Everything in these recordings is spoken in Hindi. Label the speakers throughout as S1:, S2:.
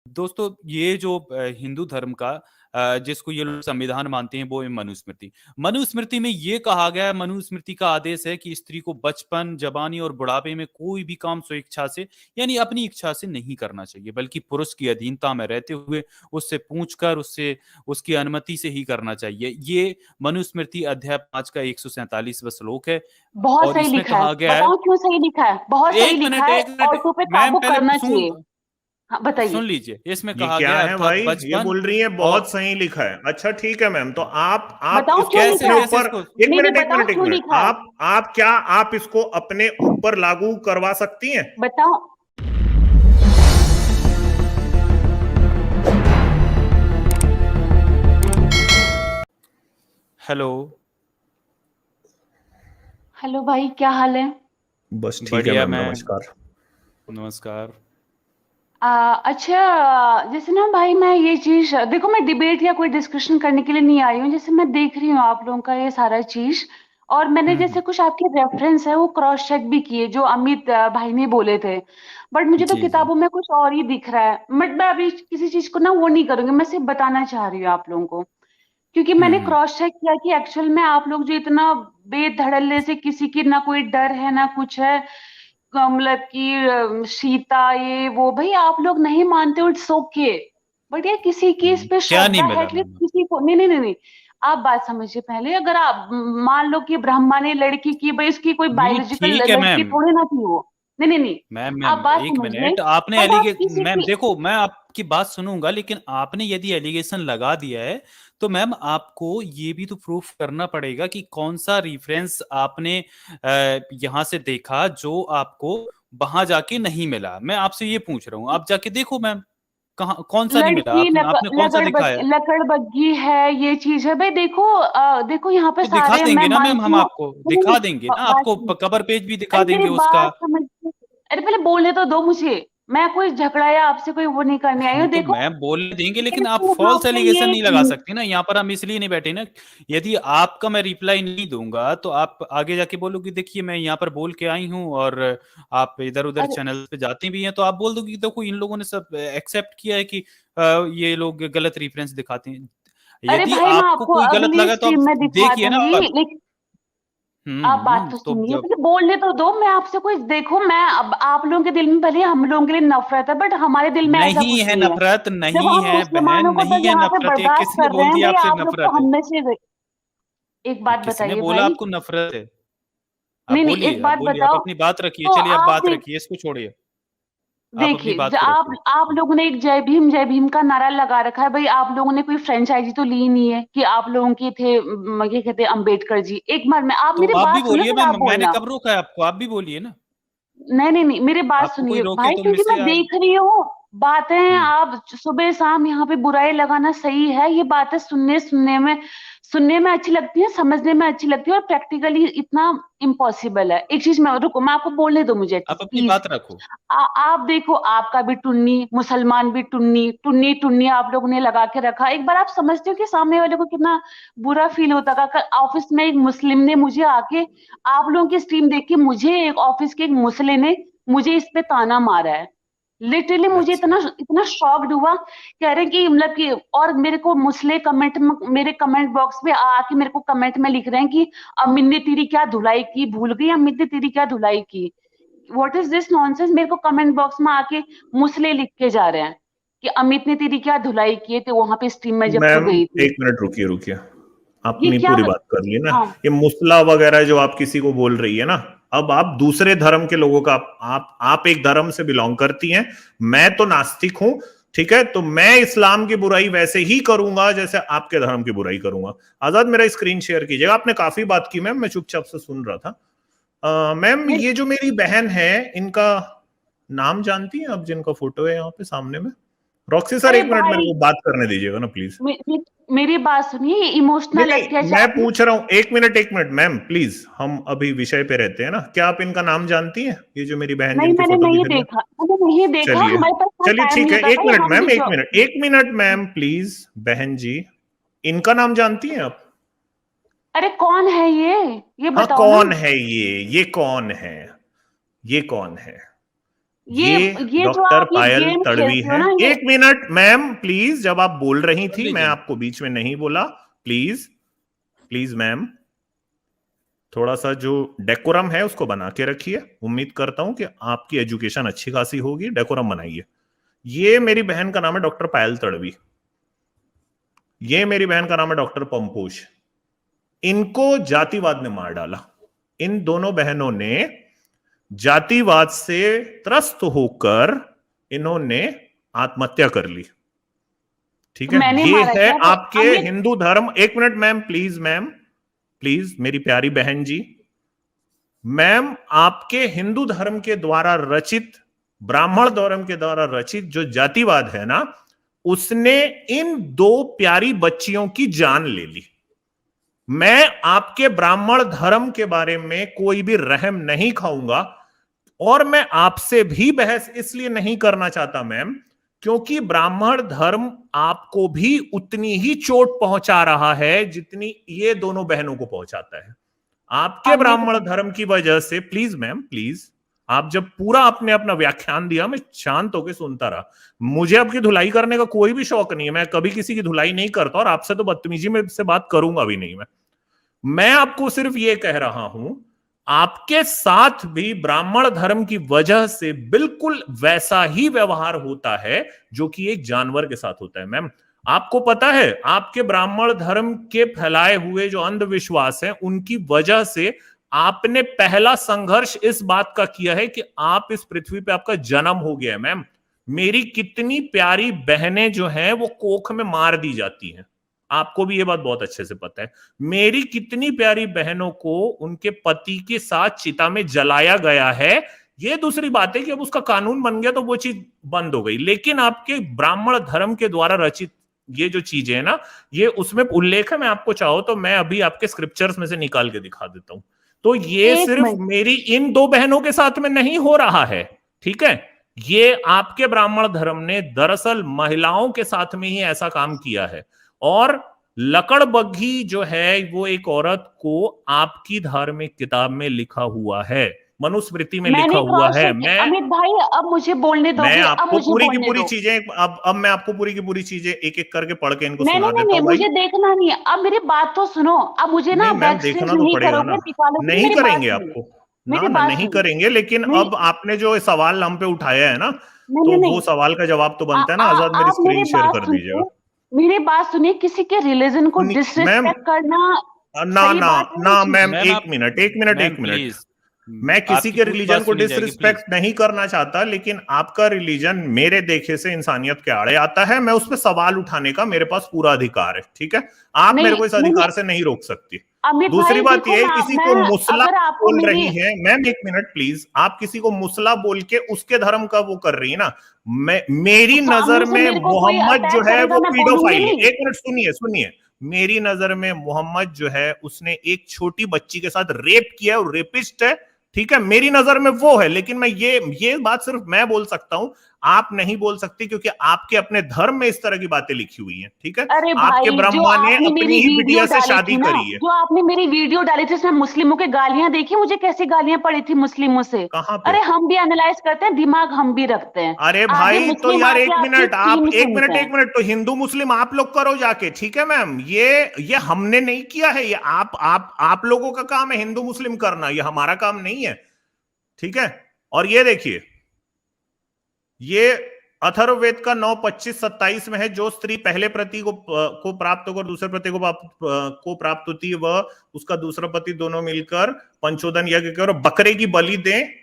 S1: दोस्तों ये जो हिंदू धर्म का जिसको ये लोग संविधान मानते हैं वो है मनुस्मृति। मनुस्मृति में ये कहा गया है, मनुस्मृति का आदेश है कि स्त्री को बचपन, जवानी और बुढ़ापे में कोई भी काम स्वेच्छा से यानी अपनी इच्छा से नहीं करना चाहिए, बल्कि पुरुष की अधीनता में रहते हुए उससे पूछकर उससे उसकी अनुमति से ही करना चाहिए। ये मनुस्मृति अध्याय 5 का 147वां श्लोक है।
S2: बहुत
S1: और
S2: सही
S1: इसमें
S2: लिखा है,
S1: कहा गया है,
S2: बताओ क्यों सही लिखा है, बहुत सही
S1: एक
S2: लिखा
S1: मिनट
S2: है।
S1: एक मिनट
S2: औरतों पे
S1: मैम
S2: काबू
S1: पहले
S2: करना
S1: सुन
S2: चाहिए। हाँ बताइए।
S1: सुन लीजिए, इसमें
S3: ये
S1: कहा
S3: क्या
S1: गया
S3: है
S1: अर्थात
S3: भाई? ये
S1: बचपन
S3: बोल रही है
S1: और
S3: बहुत सही लिखा है। अच्छा ठीक है मैम, तो आप
S2: बताओ
S3: इसको
S2: क्यों
S1: कैसे
S2: लिखा
S3: अपने
S2: है।
S1: कैसे
S3: ऊपर,
S1: इसको
S3: एक
S2: नहीं नहीं,
S3: मिनट एक
S2: बताओ
S3: मिनट एक
S2: क्यों
S3: मिनट,
S2: लिखा है।
S3: आप क्या आप इसको अपने ऊपर लागू करवा सकती हैं?
S2: बताओ।
S1: हेलो।
S2: हेलो भाई, क्या हाल है।
S3: बस ठीक है
S1: बढ़िया
S3: मैम,
S1: मैम,
S3: नमस्कार।
S1: नमस्कार।
S2: अच्छा, जैसे ना भाई, मैं ये चीज देखो, मैं डिबेट या कोई डिस्कशन करने के लिए नहीं आई हूँ। जैसे मैं देख रही हूँ आप लोगों का ये सारा चीज, और मैंने जैसे
S1: हम्म।
S2: कुछ आपके रेफरेंस है वो क्रॉस चेक भी किए जो अमित भाई ने बोले थे। बट मुझे तो
S1: जी जी।
S2: किताबों में कुछ और ही दिख रहा है। बट मैं अभी किसी चीज को ना वो नहीं करूंगी, मैं सिर्फ बताना चाह रही हूँ आप लोगों को, क्योंकि मैंने
S1: हम्म।
S2: क्रॉस चेक किया कि एक्चुअल में आप लोग जो इतना बेधड़ल्ले से, किसी की ना कोई डर है ना कुछ है, मतलब कि सीता ये वो, भाई आप लोग नहीं मानते हो, इट्स ओके। बट ये किसी की इस पे
S1: क्या नहीं
S2: श्रद्धा है
S1: मिला
S2: कि
S1: मैम?
S2: किसी को, नहीं नहीं नहीं नहीं, आप बात समझिए पहले। अगर आप मान लो कि ब्रह्मा ने लड़की की, भाई उसकी कोई
S1: नहीं
S2: बायोलॉजिकल
S1: ठीक है
S2: लड़की
S1: मैम।
S2: थोड़ी ना थी वो। नहीं नहीं नहीं,
S1: मैम
S2: आप
S1: मैम
S2: बात
S1: एक
S2: समझिए।
S1: मिनट, आपने
S2: बट आप
S1: एलिगे
S2: किसी
S1: मैम
S2: की,
S1: देखो, मैं आपकी बात सुनूंगा, लेकिन आपने यदि एलिगेशन लगा दिया है तो मैम आपको ये भी तो प्रूफ करना पड़ेगा कि कौन सा रेफरेंस आपने यहाँ से देखा जो आपको वहां जाके नहीं मिला। मैं आपसे ये पूछ रहा हूँ, आप जाके देखो मैम, कहाँ कौन सा नहीं मिला,
S2: लड़की
S1: आपने कौन सा दिखाया?
S2: लकड़बग्गी है, ये चीज है भाई। देखो देखो यहाँ पे
S1: तो दिखा
S2: सारे, मैं
S1: देंगे ना मैम,
S2: मानती
S1: हम
S2: हूँ।
S1: आपको
S2: नहीं
S1: दिखा
S2: नहीं,
S1: देंगे ना,
S2: बात
S1: आपको
S2: सुनिए।
S1: कवर पेज भी दिखा
S2: अरे मेरी
S1: देंगे उसका।
S2: बात समझ, अरे पहले बोलने तो दो मुझे। मैं कोई झगड़ा या आपसे कोई वो नहीं करने आई
S1: वो
S2: हूँ,
S1: तो
S2: देखो।
S1: मैम बोलने देंगे,
S2: मेरे
S1: लेकिन आप
S2: को वहां
S1: फॉल्स
S2: पे
S1: एलिगेशन
S2: ये,
S1: नहीं लगा सकते ना, यहाँ पर हम इसलिए नहीं बैठे ना। यदि आपका मैं रिप्लाई नहीं दूंगा तो आप आगे जाके बोलोगे देखिए मैं यहाँ पर बोल के आई हूँ, और आप इधर उधर
S2: अरे
S1: चैनल पे जाती भी हैं तो आप बोल दोगे कि देखो इन लोगों ने सब एक्सेप्ट किया है कि ये लोग गलत रेफरेंस दिखाते हैं।
S2: अरे
S1: यदि
S2: भाई, मैं
S1: आपको
S2: आपको
S1: कोई गलत
S2: अगली
S1: लगा तो आप
S2: स्ट्रीम में दिखा
S1: देखिए ना।
S2: दूंगी, लेकिन आप बात तो
S1: तो
S2: सुनिए, मुझे बोलने तो दो। मैं आपसे कोई, देखो मैं, अब आप लोगों के दिल में भले हम लोगों के लिए नफरत है, बट हमारे दिल में ऐसा
S1: नहीं
S2: कुछ
S1: है
S2: नहीं है।
S1: नफरत,
S2: जब
S1: नहीं
S2: हम
S1: है बहन,
S2: मुसलमानों को
S1: नहीं
S2: तो
S1: है
S2: यहाँ पे
S1: नफरत है,
S2: बर्दाश्त
S1: किसने
S2: कर रहे
S1: बोल
S2: हैं
S1: दिया
S2: भाई,
S1: आपसे
S2: आप लोग तो
S1: नफरत है?
S2: हम में से। एक बात
S1: किसने
S2: बताइए
S1: बोला
S2: भाई।
S1: आपको नफरत है?
S2: नहीं नहीं, एक
S1: आप
S2: बात
S1: बोलिए, आप
S2: बताओ।
S1: अपनी बात रखिए,
S2: तो
S1: चलिए आप
S2: आप
S1: बात
S2: देख,
S1: रखिए, इसको छोड़िए। आप अपनी
S2: देखिए
S1: बात को
S2: आप
S1: रखिए।
S2: आप लोगों ने एक जय भीम का नारा लगा रखा है भाई। आप लोगों ने कोई फ्रेंचाइजी तो ली नहीं है कि आप लोगों के थे ये कहते हैं अम्बेडकर जी। एक बार में आप
S1: तो
S2: मेरी
S1: आप भी
S2: बात सुनो,
S1: बोलिए
S2: फिर
S1: मैम,
S2: आप
S1: मैंने
S2: बोलना।
S1: कब रोका है आपको? आप भी बोलिए ना।
S2: नहीं नहीं नहीं, मेरी बात
S1: आपको कोई
S2: सुनिए
S1: रोके
S2: भाई,
S1: तो
S2: क्योंकि मैं
S1: मुझसे आप।
S2: देख रही हूँ बातें।
S1: हम्म।
S2: आप सुबह शाम यहाँ पे बुराई लगाना सही है, ये बातें सुनने में अच्छी लगती है, समझने में अच्छी लगती है, और प्रैक्टिकली इतना इम्पॉसिबल है। एक चीज मैं, रुको, मैं आपको बोलने दो मुझे
S1: आप
S2: एटलीस्ट
S1: अपनी
S2: प्लीज।
S1: बात रखो।
S2: आप देखो, आपका भी टुन्नी, मुसलमान भी टुन्नी टुन्नी टुन्नी आप लोगों ने लगा के रखा। एक बार आप समझते हो कि सामने वाले को कितना बुरा फील होता था। कल ऑफिस में एक मुस्लिम ने मुझे आके, आप लोगों की स्ट्रीम देख के, मुझे एक ऑफिस के एक मुसले ने मुझे इस पे ताना मारा है। लिटरली मुझे
S1: अच्छा।
S2: इतना इतना शॉक्ड हुआ। कह रहे हैं कि मतलब कि, और मेरे को मुसले कमेंट में, मेरे कमेंट बॉक्स में आके मेरे को कमेंट में लिख रहे हैं कि अमित ने तेरी क्या धुलाई की, भूल गई अमित ने तेरी क्या धुलाई की। What is this nonsense. मेरे को कमेंट बॉक्स में आके मुसले लिख के जा रहे हैं कि अमित ने तेरी क्या धुलाई की थी वहां पे स्ट्रीम में जब तू
S3: मैम
S2: गई थी।
S3: एक मिनट रुकिए रुकिए,
S2: ये
S3: अपनी
S2: क्या
S3: पूरी बात कर ली ना।
S2: हाँ।
S3: ये मुसला वगैरह जो आप किसी को बोल रही है ना, अब आप दूसरे धर्म के लोगों का, आप एक धर्म से बिलोंग करती हैं, मैं तो नास्तिक हूं, ठीक है? तो मैं इस्लाम की बुराई वैसे ही करूंगा जैसे आपके धर्म की बुराई करूंगा। आजाद मेरा स्क्रीन शेयर कीजिएगा। आपने काफी बात की मैम, मैं चुपचाप से सुन रहा था। मैम
S2: मेरे
S3: ये जो मेरी बहन है, इनका नाम जानती हैं आप, जिनका फोटो है यहाँ पे सामने में? रॉक्सी सर
S2: अरे
S3: एक मिनट मेरे
S2: भाई,
S3: को बात करने दीजिएगा ना प्लीज।
S2: मेरी बात सुनिए,
S3: नहीं
S2: इमोशनल
S3: नहीं, मैं
S2: अत्याचार नहीं।
S3: पूछ रहा हूँ, एक मिनट मैम प्लीज, हम अभी विषय पे रहते हैं ना। क्या आप इनका नाम जानती हैं, ये जो मेरी बहन
S2: नहीं,
S3: जिनकी
S2: मैंने
S3: फोटो
S2: नहीं
S3: दिख रही है?
S2: देखा, मैंने नहीं देखा,
S3: चलिए,
S2: हमारे पास इतना
S3: चलिए
S2: टाइम
S3: ठीक
S2: नहीं
S3: है,
S2: होता
S3: एक
S2: भाई,
S3: मिनट
S2: हम
S3: मैम,
S2: भी
S3: एक मिनट, एक मिनट मैम प्लीज। बहन जी, इनका नाम जानती हैं आप?
S2: अरे कौन है ये
S3: हाँ
S2: बताओ ना।
S3: कौन है ये कौन है? ये कौन है?
S2: ये जो
S3: डॉक्टर
S2: आप ये
S3: पायल
S2: गेम
S3: तड़वी
S2: खेलते हो
S3: हैं।
S2: ना, ये
S3: एक मिनट मैम प्लीज, जब आप बोल रही थी मैं
S1: लीजिए।
S3: आपको बीच में नहीं बोला, प्लीज प्लीज मैम, थोड़ा सा जो डेकोरम है उसको बना के रखिए। उम्मीद करता हूं कि आपकी एजुकेशन अच्छी खासी होगी, डेकोरम बनाइए। ये मेरी बहन का नाम है डॉक्टर पायल तड़वी, ये मेरी बहन का नाम है डॉक्टर पंपोश। इनको जातिवाद ने मार डाला। इन दोनों बहनों ने जातिवाद से त्रस्त होकर इन्होंने आत्महत्या कर ली। ठीक
S2: तो
S3: है,
S2: मैंने
S3: ये
S2: मारा
S3: है
S2: क्या वो?
S3: आपके
S2: अमित,
S3: हिंदू धर्म। एक मिनट मैम प्लीज मेरी प्यारी बहन जी, मैम आपके हिंदू धर्म के द्वारा रचित, ब्राह्मण धर्म के द्वारा रचित जो जातिवाद है ना, उसने इन दो प्यारी बच्चियों की जान ले ली। मैं आपके ब्राह्मण धर्म के बारे में कोई भी रहम नहीं खाऊंगा, और मैं आपसे भी बहस इसलिए नहीं करना चाहता मैम, क्योंकि ब्राह्मण धर्म आपको भी उतनी ही चोट पहुंचा रहा है जितनी ये दोनों बहनों को पहुंचाता है। आपके
S2: अमित,
S3: ब्राह्मण धर्म की वजह से, प्लीज मैम प्लीज, आप जब पूरा आपने अपना व्याख्यान दिया मैं शांत होकर सुनता रहा। मुझे आपकी धुलाई करने का कोई भी शौक नहीं है, मैं कभी किसी की धुलाई नहीं करता, और आपसे तो बदतमीजी में से बात करूंगा भी नहीं। मैं आपको सिर्फ ये कह रहा हूं, आपके साथ भी ब्राह्मण धर्म की वजह से बिल्कुल वैसा ही व्यवहार होता है जो कि एक जानवर के साथ होता है। मैम आपको पता है, आपके ब्राह्मण धर्म के फैलाए हुए जो अंधविश्वास हैं उनकी वजह से आपने पहला संघर्ष इस बात का किया है कि आप इस पृथ्वी पे आपका जन्म हो गया है। मैम मेरी कितनी प्यारी बहनें जो हैं वो कोख में मार दी जाती हैं, आपको भी ये बात बहुत अच्छे से पता है। मेरी कितनी प्यारी बहनों को उनके पति के साथ चिता में जलाया गया है। ये दूसरी बात है कि अब उसका कानून बन गया तो वो चीज बंद हो गई, लेकिन आपके ब्राह्मण धर्म के द्वारा रचित ये जो चीजें है ना, ये उसमें उल्लेख है। मैं आपको चाहो तो मैं अभी आपके स्क्रिप्चर्स में से निकाल के दिखा देता हूं। तो ये
S2: एक
S3: सिर्फ
S2: मिनट,
S3: मेरी इन दो बहनों के साथ में नहीं हो रहा है, ठीक है, ये आपके ब्राह्मण धर्म ने दरअसल महिलाओं के साथ में ही ऐसा काम किया है। और लकड़बग्घी जो है वो एक औरत को आपकी धार्मिक किताब में लिखा हुआ है, मनुस्मृति में लिखा
S2: मैंने
S3: हुआ
S2: क्रॉस
S3: है।
S2: चेक, अमित भाई अब मुझे बोलने
S3: मैं
S2: दोगे? अब
S3: आपको
S2: मुझे
S3: पूरी की
S2: बोलने
S3: पूरी
S2: दो।
S3: चीजें, अब मैं आपको पूरी की पूरी चीजें एक एक करके पढ़ के इनको
S2: नहीं
S3: सुना
S2: नहीं नहीं
S3: देता
S2: नहीं,
S3: हूं भाई।
S2: मुझे देखना नहीं है, अब मेरी बात तो सुनो। अब मुझे ना
S3: नहीं मैम
S2: बैक स्टेज
S3: देखना तो
S2: नहीं
S3: पड़ेगा
S2: करोगे,
S3: ना,
S2: निकालोगे तो
S3: नहीं
S2: मेरी बात
S3: करेंगे
S2: सुनो।
S3: आपको, ना
S2: मेरी
S3: ना
S2: बात
S3: नहीं
S2: सुनो।
S3: करेंगे, लेकिन
S2: नहीं
S3: अब आपने जो सवाल हम पे उठाया है ना,
S2: नहीं
S3: तो
S2: नहीं
S3: वो
S2: नहीं,
S3: सवाल का जवाब तो बनता है ना। आजाद मेरी
S2: आप मेरी
S3: स्क्रीन शेयर
S2: बात
S3: कर
S2: सुनिए,
S3: दीजिएगा।
S2: मेरी बात सुनिए। किसी के रिलीजन को
S3: मैम
S2: डिसरिस्पेक्ट करना
S3: ना
S2: सही
S3: ना
S2: बात है?
S3: ना
S2: नहीं
S3: मैम,
S1: मैम
S3: एक
S1: आप,
S3: मिनट एक मिनट
S1: मैम
S3: एक मिनट,
S1: प्लीज,
S3: मैं किसी
S1: आपकी
S3: के
S1: पूरी
S3: रिलीजन
S1: बात
S3: को
S1: सुनी जाएगी प्लीज।
S3: डिसरिस्पेक्ट नहीं करना चाहता, लेकिन आपका रिलीजन मेरे देखे से इंसानियत के आड़े आता है, मैं उस पर सवाल उठाने का मेरे पास पूरा अधिकार है, ठीक है, आप
S2: नहीं
S3: मेरे को इस
S2: नहीं नहीं,
S3: अधिकार से नहीं रोक सकती।
S2: अमित
S3: दूसरी
S2: भाई
S3: बात
S2: देखो
S3: यह है,
S2: ना,
S3: किसी को
S2: मैं
S3: मुसला
S2: अगर आपको
S3: बोल
S2: मेरी,
S3: रही है, मैम एक मिनट प्लीज, आप किसी को मुसला बोल के उसके धर्म का वो कर रही है ना। मेरी
S2: सामने
S3: नजर
S2: से
S3: में
S2: मेरे को कोई
S3: मोहम्मद जो
S2: अटैक
S3: है
S2: करेगा,
S3: वो
S2: मैं बोलूंगी
S3: पीडोफाइल है।
S2: नहीं?
S3: एक मिनट सुनिए सुनिए, मेरी नजर में मोहम्मद जो है उसने एक छोटी बच्ची के साथ रेप किया है और रेपिस्ट है, ठीक है, मेरी नजर में वो है। लेकिन मैं ये बात सिर्फ मैं बोल सकता हूं, आप नहीं बोल सकती, क्योंकि आपके अपने धर्म में इस तरह की बातें लिखी हुई हैं, ठीक है।
S2: अरे
S3: आपके
S2: भाई, जो
S3: ब्रह्मा ने
S2: आपने
S3: अपनी
S2: मेरी
S3: ही
S2: वीडियो
S3: बिटिया से
S2: डाली
S3: शादी
S2: थी ना,
S3: करी है।
S2: जो आपने मेरी वीडियो डाली थी उसमें मुस्लिमों के गालियां देखी, मुझे कैसी गालियां पड़ी थी मुस्लिमों से?
S3: कहां पे?
S2: अरे हम भी एनालाइज करते हैं, दिमाग हम भी रखते हैं।
S3: अरे
S2: आगे
S3: भाई तो
S2: मुस्लिम
S3: यार एक
S2: आके आपकी
S3: मिनट, आप
S2: टीम सुनते
S3: एक
S2: हैं।
S3: मिनट, तो हिंदू मुस्लिम आप लोग करो जाके, ठीक है मैम, ये हमने नहीं किया है, ये आप लोगों का काम है हिंदू मुस्लिम करना, ये हमारा काम नहीं है, ठीक है। और ये देखिए, ये अथर्ववेद का 9:25-27 में है, जो स्त्री पहले पति को प्राप्त होकर दूसरे पति को प्राप्त होती है, वह उसका दूसरा पति दोनों मिलकर पंचोदन यज्ञ कर बकरे की बलि दें,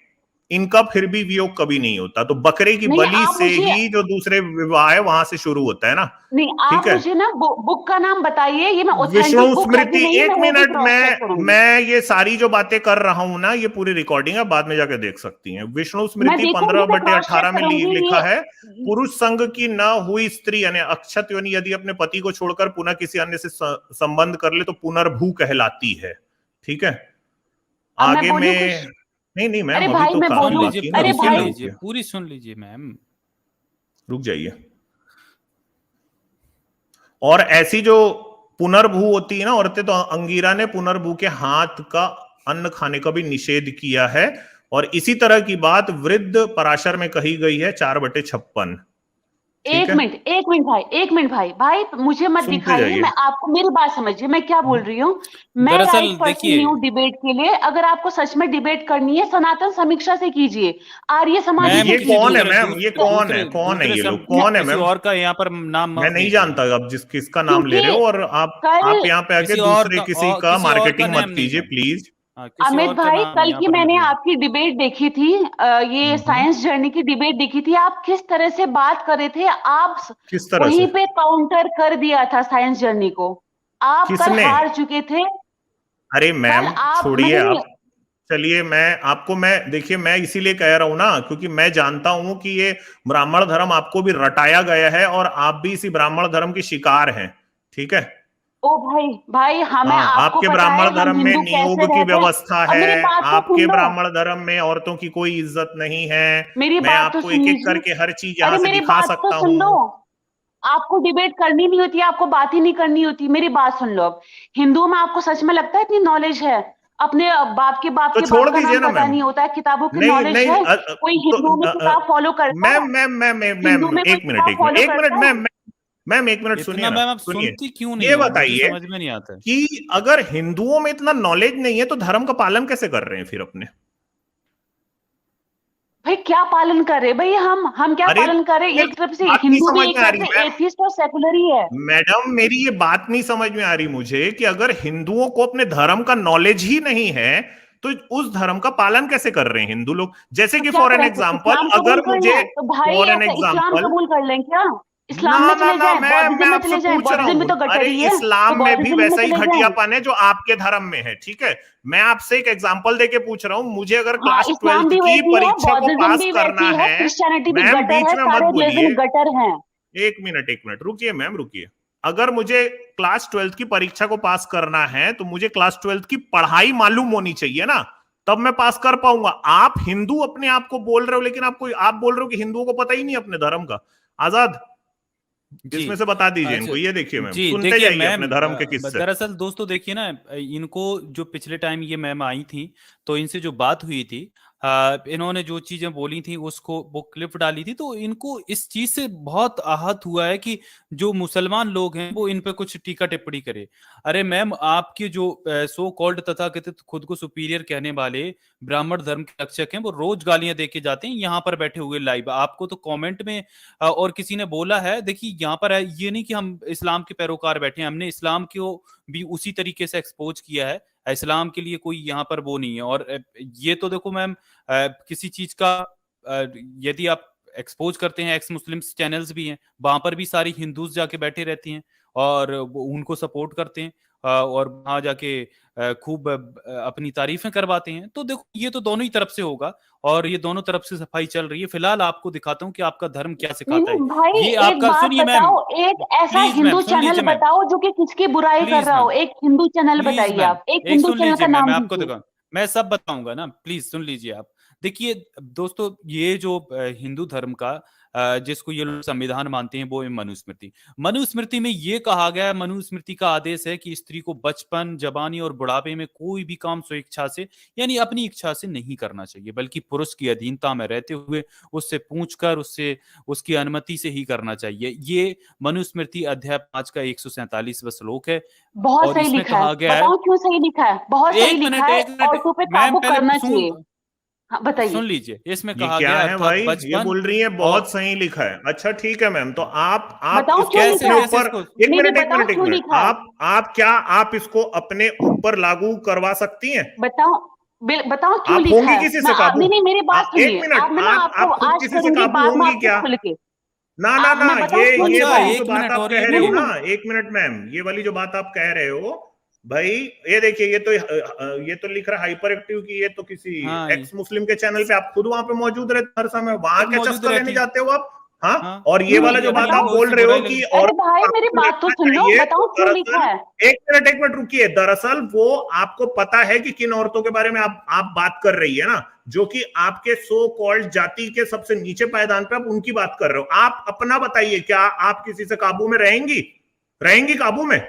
S3: इनका फिर भी वियोग कभी नहीं होता। तो बकरे की
S2: नहीं
S3: बलि
S2: आप
S3: से
S2: मुझे,
S3: ही जो दूसरे विवाह है वहां से शुरू होता है ना,
S2: नहीं
S3: ठीक
S2: आप
S3: है।
S2: मुझे ना बुक का नाम बताइए, ये मैं
S3: विष्णु
S2: ऑथेंटिक बुक है कि
S3: स्मृति,
S2: नहीं,
S3: एक
S2: मैं वो भी
S3: मिनट,
S2: क्रॉस चेक करूंगी।
S3: मैं ये सारी जो बातें कर रहा हूं ना, ये पूरी रिकॉर्डिंग है, बाद में जाके देख सकती हैं। विष्णु
S2: मैं
S3: स्मृति
S2: देखूंगी, मैं क्रॉस चेक
S3: 15/18 में
S2: करूंगी
S3: लिखा
S2: ये।
S3: है, पुरुष संग की न हुई स्त्री यानी अक्षत योनि यदि अपने पति को छोड़कर पुनः किसी अन्य से संबंध कर ले तो पुनर्भू कहलाती है, ठीक है।
S2: अब मैं
S3: आगे
S2: बोलूं
S3: में
S2: कुछ?
S3: नहीं नहीं
S2: अरे
S3: मैम, अभी
S2: भाई
S3: तो
S2: मैं
S3: काफी
S1: सुन
S2: बोलूं?
S1: लीजिए,
S3: बाकी है ना,
S2: अरे
S1: पूरी सुन
S2: भाई,
S1: लीजिए, पूरी सुन लीजिए मैम।
S3: रुक जाइए। और ऐसी जो पुनर्भू होती है ना औरतें, तो अंगीरा ने पुनर्भू के हाथ का अन्न खाने का भी निषेध किया है। और इसी तरह की बात वृद्ध पराशर में कही गई है 4/56।
S2: एक मिनट भाई भाई मुझे मत
S3: सुनते
S2: दिखाइए,
S3: जाइए।
S2: मैं आपको मेरी बात समझिए मैं क्या बोल रही हूँ। मैं
S1: दरअसल
S2: राइट पर्सन
S1: देखिए
S2: नहीं हूँ डिबेट के लिए। अगर आपको सच में डिबेट करनी है सनातन समीक्षा से कीजिए, आर्य समाज
S1: मैम
S2: से
S3: ये
S1: किसी
S3: कौन है
S2: कीजिए।
S3: मैम, ये कौन है, कौन है
S1: दूसरे
S3: ये
S1: सम
S3: लोग, कौन है
S1: किसी
S3: मैम?
S1: और का यहाँ पर नाम
S3: मैं
S1: मत
S3: नहीं
S1: लीजिए।
S3: जानता अब किसका नाम ले
S2: क्योंकि
S3: रहे हो, और आप
S2: कल
S3: यहाँ पे आके दूसरे किसी का
S1: किसी और का
S3: मार्केटिंग मत
S1: नाम नहीं
S3: कीजिए
S1: मैम।
S3: प्लीज।
S1: हाँ, किसी
S2: अमित
S1: और का
S2: भाई,
S1: नाम
S2: कल
S1: यहाँ
S2: की
S1: पर मत
S2: मैंने
S1: लीजिए।
S2: आपकी डिबेट देखी थी, ये
S3: हम्म।
S2: साइंस जर्नी की डिबेट देखी थी। आप किस तरह से बात कर रहे थे, आप
S3: किस तरह
S2: वहीं
S3: से?
S2: पे काउंटर कर दिया था साइंस जर्नी को। आप कल
S3: किसने?
S2: हार चुके थे।
S3: अरे
S2: कल
S3: मैम
S2: आप
S3: छोड़िए
S2: नहीं,
S3: आप। चलिए मैं देखिए, मैं इसीलिए कह रहा हूं ना, क्योंकि मैं जानता हूं कि ये ब्राह्मण धर्म आपको भी रटाया गया है और आप भी इसी ब्राह्मण धर्म की शिकार हैं। ठीक है।
S2: ओ भाई भाई, हमें
S3: हाँ,
S2: आपको
S3: आपके
S2: पता है
S3: ब्राह्मण
S2: हम
S3: धर्म में
S2: हिंदू कैसे
S3: नियोग की
S2: रहते हैं।
S3: व्यवस्था
S2: अब मेरी
S3: है,
S2: बात तो सुन
S3: आपके
S2: लो,
S3: ब्राह्मण धर्म में औरतों की कोई इज्जत नहीं है।
S2: मेरी
S3: मैं
S2: बात तो
S3: आपको
S2: सुन
S3: एक एक
S2: लीजिए।
S3: करके हर चीज
S2: अरे
S3: यहां से
S2: मेरी
S3: दिखा
S2: बात तो
S3: सकता
S2: सुन लो।
S3: हूं।
S2: आपको डिबेट करनी नहीं होती, आपको बात ही नहीं करनी होती। मेरी बात सुन लो। अब हिंदुओं में आपको सच में लगता है इतनी नॉलेज है? अपने
S3: तो छोड़
S2: बाप का
S3: दीजिए
S2: नाम
S3: ना
S2: पता
S3: मैम।
S2: नहीं होता है, किताबों की
S3: नहीं
S2: नॉलेज
S3: नहीं
S2: है? कोई
S3: तो
S2: हिंदुओं में किताब फॉलो करता है?
S3: Ma'am ma'am ma'am ma'am
S2: Hindu
S3: ma'am
S2: में कोई
S3: एक मिनट
S2: किताब
S3: एक मिनट
S2: फॉलो
S3: एक मिनट
S2: करता है?
S3: मैम। मैम एक मिनट सुनिए
S1: इतना
S3: ना,
S1: मैम आप
S3: सुनिए।
S1: सुनती क्यों नहीं
S3: ये
S1: हो, मुझे
S3: बताइए
S1: समझ में नहीं आता है।
S3: कि अगर हिंदुओं में इतना नॉलेज नहीं है तो धर्म का पालन कैसे कर रहे हैं फिर अपने?
S2: भाई क्या पालन कर रहे भाई, हम क्या
S3: अरे
S2: पालन कर रहे हैं?
S3: फिर
S2: एक तरफ से
S3: बात नहीं
S2: हिंदू भी
S3: समझ
S2: एक
S3: में आ
S2: तरफ
S3: रही
S2: से
S3: मैम।
S2: एथिस्ट और सेकुलर ही है।
S3: मैडम मेरी ये बात नहीं समझ में आ रही मुझे कि अगर हिंदुओं को अपने धर्म का नॉलेज ही नहीं है तो उस धर्म का पालन कैसे कर रहे हैं हिंदू लोग? जैसे
S2: तो
S3: कि
S2: क्या
S3: फॉर एन
S2: करें,
S3: एग्जाम्पल,
S2: इस्लाम कबूल
S3: अगर
S2: कर
S3: मुझे
S2: लें? तो भाई
S3: फॉर एन
S2: ऐसा इस्लाम
S3: एग्जाम्पल,
S2: कबूल कर लें क्या?
S3: ना
S2: इस्लाम में
S3: ना
S2: चले
S3: ना
S2: जाएं,
S3: मैं
S2: बौद्धिज्म में
S3: आपसे
S2: चले जाएं,
S3: पूछ रहा
S2: बौद्धिज्म
S3: हूं।
S2: भी तो
S3: अरे
S2: गटर ही है, तो
S3: इस्लाम में भी
S2: बौद्धिज्म में
S3: वैसा ही
S2: चले जाएं।
S3: घटियापन है जो आपके धर्म में है, ठीक है। मैं आपसे एक एग्जांपल देके पूछ रहा हूं, मुझे अगर
S2: हाँ,
S3: क्लास
S2: इस्लाम
S3: 12th
S2: भी
S3: की
S2: वैसी है,
S3: परीक्षा को
S2: बौद्धिज्म
S3: पास
S2: भी
S3: करना
S2: वैसी है,
S3: है।
S2: क्रिश्चियनिटी भी
S3: मैम
S2: गटर
S3: बीच
S2: है,
S3: में मत
S2: सारे
S3: बोलिए।
S2: रिलीजन गटर हैं।
S3: एक मिनट रुकिए मैम, रुकिए। अगर मुझे क्लास 12th की परीक्षा को पास करना है तो मुझे क्लास 12th की पढ़ाई मालूम होनी चाहिए ना, तब मैं पास कर पाऊंगा। आप हिंदू अपने आप को बोल रहे हो, लेकिन आप बोल रहे हो कि हिंदुओं को पता ही नहीं अपने धर्म का। आजाद,
S1: जी।
S3: इसमें से बता दीजिए
S1: अच्छा।
S3: इनको। ये देखिए मैम,
S1: जी
S3: सुनते
S1: देखिए
S3: जाइए
S1: मैम,
S3: अपने धर्म के किस्से।
S1: दरअसल दोस्तों देखिए ना, इनको जो पिछले टाइम ये मैम आई थी, तो इनसे जो बात हुई थी, इन्होंने जो चीजें बोली थी उसको वो क्लिप डाली थी, तो इनको इस चीज से बहुत आहत हुआ है कि जो मुसलमान लोग हैं वो इन पे कुछ टीका टिप्पणी करे। अरे मैम, आपके जो सो कॉल्ड तथाकथित खुद को सुपीरियर कहने वाले ब्राह्मण धर्म के रक्षक हैं, वो रोज गालियां दे के जाते हैं यहाँ पर बैठे हुए लाइव। आपको तो कमेंट में और किसी ने बोला है, देखिए यहाँ पर है, ये नहीं कि हम इस्लाम के पैरोकार बैठे हैं, हमने इस्लाम को भी उसी तरीके से एक्सपोज किया है। इस्लाम के लिए कोई यहाँ पर वो नहीं है। और ये तो देखो मैम, किसी चीज का यदि आप एक्सपोज करते हैं, एक्स मुस्लिम्स चैनल्स भी हैं, वहां पर भी सारी हिंदूज जाके बैठे रहती हैं और वो उनको सपोर्ट करते हैं, और वहां जाके खूब अपनी तारीफें करवाते हैं। तो देखो ये तो दोनों ही तरफ से होगा और ये दोनों तरफ से सफाई चल रही है। फिलहाल आपको दिखाता हूँ कि आपका धर्म क्या
S2: नहीं
S1: सिखाता है।
S2: नहीं भाई,
S1: ये
S2: एक
S1: आपका
S2: बात
S1: सुनिए मैम,
S2: बताओ, एक ऐसा
S1: please ma'am
S2: Hindu
S1: soon
S2: channel
S1: लीजिए मैम,
S2: बताओ जो कि किसकी बुराई कर
S1: प्लीज
S2: रहा
S1: मैम,
S2: हो। एक हिंदू चैनल
S1: प्लीज
S2: बताइए,
S1: मैम,
S2: आप एक
S1: एक
S2: हिंदू
S1: सुन
S2: चैनल
S1: लीजिए
S2: का
S1: मैम, मैं
S2: नाम
S1: आपको
S2: दीजिए।
S1: देखा, मैं सब बताऊंगा ना, प्लीज सुन लीजिए आप। देखिए दोस्तों, ये जो हिंदू धर्म का जिसको ये लोग संविधान मानते हैं, वो है मनुस्मृति। मनुस्मृति में ये कहा गया है, मनुस्मृति का आदेश है कि स्त्री को बचपन, जवानी और बुढ़ापे में कोई भी काम स्वेच्छा से यानी अपनी इच्छा से नहीं करना चाहिए, बल्कि पुरुष की अधीनता में रहते हुए उससे पूछकर उससे उसकी अनुमति से ही करना चाहिए। ये मनुस्मृति अध्याय 5 का 147वां श्लोक है।
S2: बहुत
S1: और
S2: सही
S1: इसमें
S2: लिखा है,
S1: कहा गया है,
S2: बताओ क्यों सही लिखा है? बहुत सही लिखा है,
S1: एक मिनट
S2: औरतों पे
S1: मैम,
S2: काबू
S1: पहले
S2: करना
S1: सुन,
S2: चाहिए। हाँ बताइए।
S1: सुन लीजिए। इसमें
S3: ये
S1: कहा
S3: क्या
S1: गया
S3: है
S1: अर्थात
S3: भाई? ये
S1: बचपन
S3: बोल रही है
S1: और
S3: बहुत सही लिखा है। अच्छा ठीक है मैम, तो आप
S2: बताओ
S3: इसको
S2: क्यों
S1: कैसे
S2: लिखा
S3: अपने
S2: है?
S1: कैसे
S3: ऊपर,
S1: इसको,
S2: नहीं नहीं, बताओ
S3: एक
S2: क्यों
S3: मिनट,
S2: लिखा है?
S3: आप क्या आप इसको अपने ऊपर लागू करवा सकती हैं?
S2: बताओ, बताओ क्यों
S3: आप
S2: लिखा
S3: होंगी
S2: है?
S3: किसी से काबू?
S2: नहीं नहीं, मेरी बात
S3: आप एक
S2: सुनिए।
S3: मिनट,
S2: आप, मैं ना आपको
S3: आप खुद
S2: आज
S3: किसी से
S2: करूंगी,
S3: काबू
S2: बाद में
S3: होंगी
S2: आपको
S3: क्या?
S2: खुल के।
S3: ना ना ना,
S2: मैं बताऊं क्यों
S3: ये
S2: लिखा
S1: अच्छा
S2: है?
S3: वाली जो
S1: एक
S3: बात
S1: मिनट
S3: आप
S1: और
S3: कह
S1: ये
S3: रहे
S2: नहीं
S3: हो
S2: नहीं
S1: बोलो।
S3: ना,
S2: नहीं,
S3: एक मिनट मैम, ये वाली जो बात आप कह रहे हो भाई, ये देखिए, ये तो लिख रहा है हाइपर एक्टिव की, ये तो किसी
S1: हाँ,
S3: एक्स मुस्लिम के चैनल पे। आप खुद वहां पे मौजूद रहते हर समय, वहां
S1: खुद
S3: क्या
S1: मौजूद
S3: चस्का लेने
S1: रहती हैं।
S3: जाते हो आप? हाँ।
S1: हाँ,
S3: और ये
S2: नहीं
S3: वाला
S1: अपनी
S3: जो
S2: नहीं,
S3: बात
S1: अधीन
S3: आप
S1: को
S2: बताओ।
S3: बोल
S1: उससे
S3: रहे हो
S1: बुराई
S3: कि
S1: लगी।
S2: अरे
S3: औरतों
S2: भाई
S3: को
S2: मेरी
S3: काबू
S2: बात तो
S3: रखना
S2: सुन लो,
S3: चाहिए,
S2: बताओ
S3: तो
S2: क्यों लिखा
S3: दरअसल
S2: है?
S3: एक मिनट रुकिए। दरअसल वो आपको पता है कि किन औरतों के बारे में आप बात कर रही है ना, जो कि आपके सो कॉल्ड जाति के सबसे नीचे पायदान पे आप उनकी बात कर रहे हो। आप अपना बताइए, क्या आप किसी से काबू में रहेंगी? रहेंगी काबू में?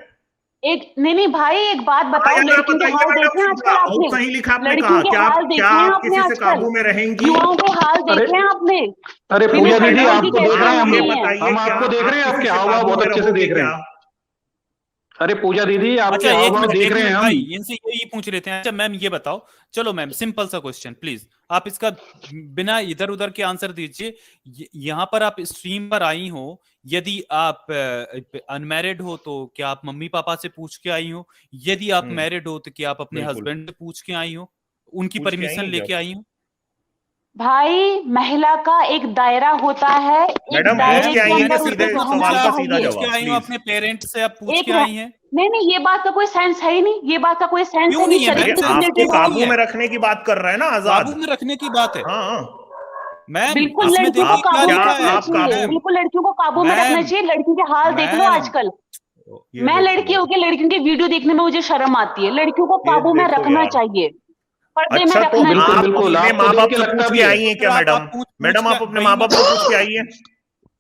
S2: नहीं भाई, एक बात बताओ,
S3: यार,
S2: लड़कियों के
S3: बताइए
S2: हाल
S3: मैडम,
S2: देखे हैं आजकल
S3: बहुत
S2: आपने?
S3: सही लिखा आपने,
S2: लड़कियों
S3: कहा
S2: के
S3: क्या
S2: हाल
S3: क्या
S2: देखे हैं
S3: आप
S2: आपने
S3: किसी से
S2: आजकल?
S3: काबू में रहेंगी?
S2: युवाओं के हाल
S4: अरे
S2: देखे हैं आपने?
S4: अरे
S2: बिना
S4: पूजा दीदी,
S2: संस्कार
S4: आपको
S2: के
S4: देख
S2: कैसे
S4: रहे हैं
S2: हो
S4: हम
S3: ये
S2: रही
S4: लोग,
S2: हैं?
S3: बताइए,
S4: हम
S3: क्या
S4: आपको देख
S3: आप
S4: रहे हैं,
S3: किसी
S4: आपके
S3: से
S4: हाव भाव
S3: काबू
S4: बहुत
S3: में
S4: अच्छे से
S3: रहोगे
S4: देख रहे
S3: क्या?
S4: हैं। अरे पूजा दीदी, आपके
S1: अच्छा
S4: हाव
S1: एक
S4: भाव
S1: मिनट
S4: देख रहे हैं हम।
S1: भाई, इनसे यही पूछ लेते हैं। अच्छा मैम ये बताओ, चलो मैम सिंपल सा क्वेश्चन प्लीज, आप इसका बिना इधर उधर के आंसर दीजिए। यहाँ पर आप स्ट्रीम पर आई हो, यदि आप अनमैरिड हो तो क्या आप मम्मी पापा से पूछ के आई हो? यदि आप मैरिड हो तो क्या आप अपने
S3: बिल्कुल।
S1: हस्बैंड से पूछ के आई हो, उनकी
S3: पूछ के आई
S1: परमिशन
S3: हैं क्या?
S1: लेके आई हो?
S2: भाई, महिला का एक दायरा होता है, एक
S3: मैडम, पूछ
S2: दायरे
S3: के
S1: मैम
S3: आई
S2: के
S3: हैं क्या?
S2: अंदर
S1: मैंने
S2: उसको
S3: सीधे
S1: सिर्फ
S2: रहना
S3: सवाल
S1: पूछा,
S3: का
S1: आप
S3: सीधा
S2: चाहिए।
S1: पूछ के
S3: जवाब
S1: आई हो
S3: प्लीज।
S1: अपने पेरेंट्स से, आप पूछ
S2: एक
S1: के आई हैं?
S2: नहीं, ये बात का कोई सेंस है ही नहीं, ये बात का कोई सेंस
S1: क्यों
S2: है नहीं,
S1: नहीं है
S3: ये
S1: मैम?
S2: चरित्र से
S1: सेंस
S3: आपको
S2: रिलेटेड
S1: क्यों
S2: है।
S1: नहीं
S3: काबू
S1: है?
S3: में रखने की बात कर रहा है ना
S1: काबू
S3: आजाद।
S1: में रखने की बात है
S3: हाँ,
S1: मैम,
S2: बिल्कुल
S1: इसमें
S2: लड़कियों को
S1: देखिए क्या
S2: काबू में
S3: क्या
S1: लिखा
S2: रखना
S1: है।
S3: आप
S2: चाहिए,
S3: काबू?
S1: मैम
S2: बिल्कुल लड़कियों को काबू में रखना
S1: मैम
S2: चाहिए। लड़कियों के हाल देख लो
S1: मैम
S2: आजकल।
S3: ये
S2: मैं
S3: देखो
S2: लड़की
S3: बस,
S2: होकर लड़कियों की वीडियो देखने में मुझे शर्म आती है। लड़कियों को
S3: ये
S2: काबू में
S3: देखो
S2: रखना
S3: यार।
S2: चाहिए, पर्दे में
S3: अच्छा, तो
S2: रखना
S4: बिल्कुल
S3: आप
S2: चाहिए।
S4: बिल्कुल,
S3: अपने
S4: आपको
S3: माँ
S4: देख
S3: बाप
S4: के
S3: से
S4: लगता
S3: पूछ
S4: भी
S3: के
S4: है।
S3: आई हैं
S1: फिर
S3: क्या
S1: आप
S3: मैडम?
S1: पूछ पूछ
S3: मैडम,
S1: के
S3: आप अपने
S1: वही
S3: माँ
S1: मैं
S3: बाप से पूछ के आई हैं?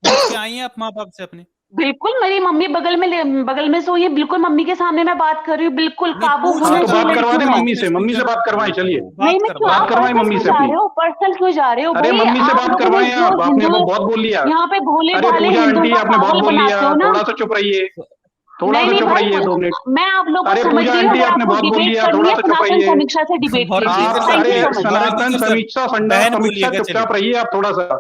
S1: पूछ के आई हैं आप माँ बाप से अपने?
S2: बिल्कुल, मेरी मम्मी बगल में सोई है, बिल्कुल मम्मी के सामने मैं बात कर रही हूँ, बिल्कुल
S1: नहीं
S2: काबू
S1: पूछ
S4: हाँ
S2: होना
S4: तो
S1: करवाओ
S2: चाहिए
S4: बात
S1: ना,
S4: करवा
S2: लड़कियों
S4: दे
S2: में।
S4: मम्मी से, मम्मी से बात करवाएं, चलिए
S2: नहीं
S1: बात
S2: नहीं, क्यों
S1: करवाओ।
S2: आप
S4: बात करवाएं
S2: पर्सनल
S4: मम्मी
S2: क्यों
S4: से
S2: जा
S4: अपनी।
S2: रहे हो? पर्सनल क्यों जा रहे हो
S4: अरे
S2: भाई?
S4: मम्मी से
S2: आप
S4: बात
S2: लोगों ने
S4: करवाएं
S2: जो
S4: आप, आपने
S2: हिंदू,
S4: बहुत बोल लिया।
S2: यहाँ पे भोले
S4: अरे
S2: भाले
S4: पूजा
S2: हिंदुओं
S4: आंटी,
S2: का
S4: आपने बहुत
S2: पागल
S4: बोल लिया,
S2: बनाते हो ना।
S4: थोड़ा सा चुप रहिए, थोड़ा
S2: नहीं
S4: सा
S2: नहीं
S4: चुप
S2: भाई,
S4: रहिए 2 मिनट।
S2: मैं आप लोग को
S4: अरे
S2: समझ
S4: पूजा
S2: रही हूँ।
S4: आंटी,
S2: अगर
S4: आपने
S2: आपको
S4: बहुत बोल
S2: डिबेट
S4: लिया,
S2: करनी
S4: थोड़ा
S2: है,
S4: सा चुप
S2: सनातन
S4: रहिए
S2: समीक्षा से डिबेट
S1: मोरल
S2: कीजिए।
S1: टीचर
S4: आप।
S1: सर
S2: थैंक
S4: अरे
S2: you
S1: please,
S2: so much.
S1: Moral
S4: Sanatan
S1: teacher sir
S4: समीक्षा संडा
S1: बहन
S4: समीक्षा,
S1: बोलिएगा, चलिए
S4: चुपचाप रहिए आप थोड़ा सा,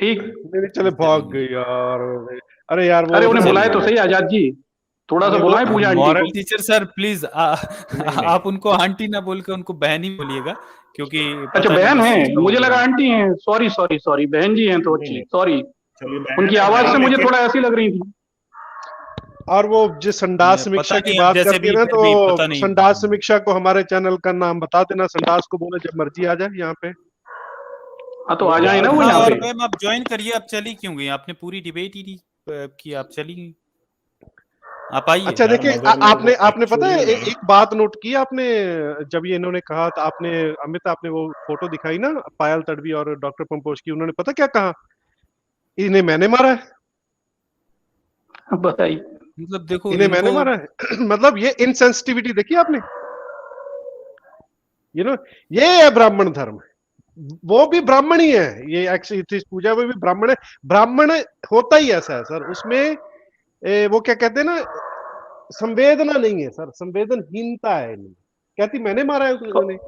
S4: ठीक।
S5: नहीं चले, भाग
S1: चलिए
S5: गई यार। अरे यार वो
S4: अरे उन्हें बुलाए तो
S1: चलिए।
S4: सही आजाद जी, थोड़ा सा
S5: अरे वो
S4: बुलाएं पूजा आंटी
S1: मॉरल
S4: को।
S1: टीचर सर प्लीज
S3: नहीं
S1: आप उनको आंटी ना बोल के उनको बहन ही बोलिएगा, क्योंकि
S4: अच्छा
S1: पता नहीं
S4: बहन
S1: मैं
S4: है,
S1: सोचता हूँ
S4: मुझे
S1: अगर
S4: लगा
S1: हम
S4: आंटी हैं, सॉरी सॉरी सॉरी, बहन जी हैं तो
S3: नहीं
S4: अच्छी,
S3: नहीं,
S4: सॉरी।
S3: चलिए
S4: उनकी
S3: बहन है
S4: आवाज
S3: भाई,
S4: से मुझे
S3: लेकिन
S4: थोड़ा ऐसी लग रही थी।
S5: और वो जिस संडास
S1: पता
S5: समीक्षा की
S1: नहीं, अब
S5: बात
S1: जैसे
S5: करती है
S1: भी
S5: ना,
S1: फिर भी पता
S5: तो
S1: नहीं।
S5: संडास समीक्षा को हमारे चैनल का नाम बता देना। संडास को बोले जब मर्जी आ जाए यहाँ पे।
S4: हाँ तो आ जाए
S3: यार
S4: ना वो
S1: हाँ,
S4: यहाँ
S1: और
S4: पे।
S1: मैम आप ज्वाइन करिए, आप चली क्यों गई? आपने पूरी डिबेट ही नहीं की, आप चली गई, आप आइए।
S5: अच्छा
S3: यार
S5: देखिए,
S3: मगर मेरे
S5: आपने
S3: को
S5: आपने पता है
S3: एक्चुअली ना,
S5: एक बात नोट की आपने? जब ये इन्होंने कहा तो आपने, अमित, आपने वो फोटो दिखाई ना पायल तडवी और डॉक्टर पंपोश की, उन्होंने पता क्या कहा? इन्हें मैंने मारा है,
S4: बताइए।
S1: मतलब देखो
S5: इन्हें मैंने
S1: इनको,
S5: मारा है। मतलब ये इनसेंसिटिविटी देखी आपने? ये है ब्राह्मण धर्म। वो भी ब्राह्मण ही है, ये एक्चुअली पूजा में भी ब्राह्मण है। ब्राह्मण होता ही ऐसा है सर, उसमें वो क्या कहते हैं ना, संवेदना नहीं है सर, संवेदनहीनता है इनमें। कहती मैंने मारा है उन्हें,